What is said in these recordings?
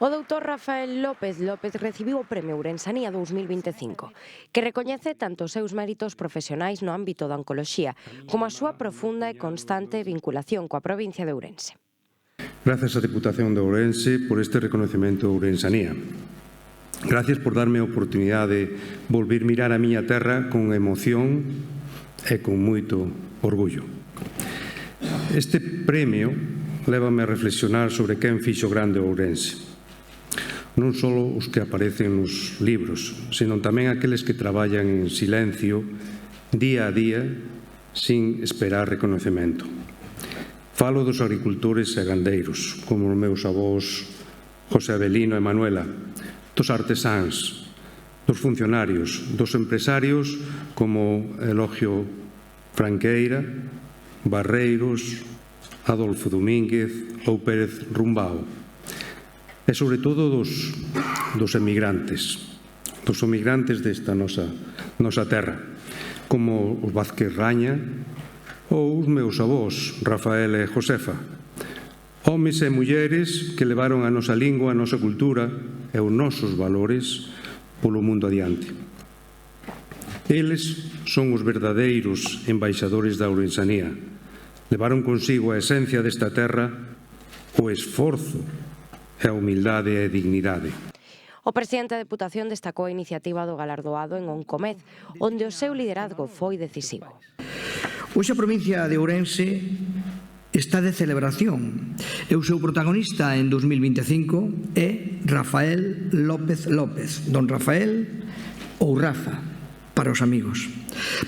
O doutor Rafael López recibiu o Premio Ourensanía 2025, que recoñece tanto os seus méritos profesionais no ámbito da oncoloxía como a súa profunda e constante vinculación coa provincia de Ourense. Grazas á Deputación de Ourense por este reconocemento de Ourensanía. Gracias por darme a oportunidade de volver mirar a miña terra con emoción e con moito orgullo. Este premio lévame a reflexionar sobre quen fixo grande Ourense. Non só os que aparecen nos libros, senón tamén aqueles que traballan en silencio, día a día, sin esperar reconocemento. Falo dos agricultores e gandeiros, como os meus avós José Avelino e Manuela, dos artesáns, dos funcionarios, dos empresarios como Elogio Franqueira, Barreiros, Adolfo Domínguez ou Pérez Rumbao. E, sobre todo, dos emigrantes desta nosa terra, como os Vázquez Raña ou os meus avós, Rafael e Josefa. Homes e mulleres que levaron a nosa lingua, a nosa cultura e os nosos valores polo mundo adiante. Eles son os verdadeiros embaixadores da Ourensanía. Levaron consigo a esencia desta terra, o esforzo e a humildade e a dignidade. O presidente da Deputación destacou a iniciativa do galardoado en Oncomed, onde o seu liderazgo foi decisivo. Hoxe a provincia de Ourense está de celebración e o seu protagonista en 2025 é Rafael López, don Rafael ou Rafa para os amigos.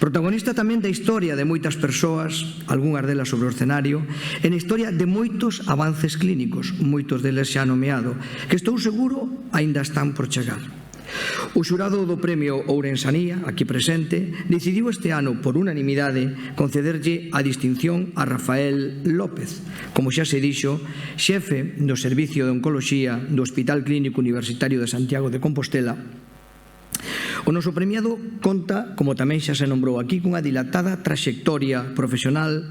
Protagonista tamén da historia de moitas persoas, algunhas delas sobre o escenario, e na historia de moitos avances clínicos, moitos deles xa nomeado, que estou seguro aínda están por chegar. O xurado do Premio Ourensanía, aquí presente, decidiu este ano, por unanimidade, concederlle a distinción a Rafael López, como xa se dixo, xefe do Servicio de Oncoloxía do Hospital Clínico Universitario de Santiago de Compostela. O noso premiado conta, como tamén xa se nombrou aquí, cunha dilatada traxectoria profesional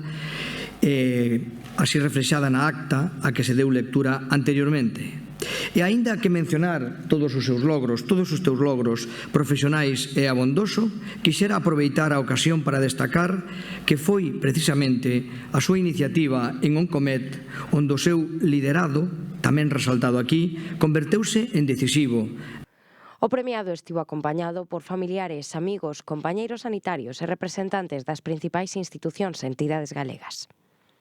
así reflexada na acta a que se deu lectura anteriormente. E aínda que mencionar todos os teus logros profesionais é abondoso, quixera aproveitar a ocasión para destacar que foi precisamente a súa iniciativa en Oncomed onde o seu liderado, tamén resaltado aquí, converteuse en decisivo. O premiado estivo acompañado por familiares, amigos, compañeiros sanitarios e representantes das principais institucións e entidades galegas.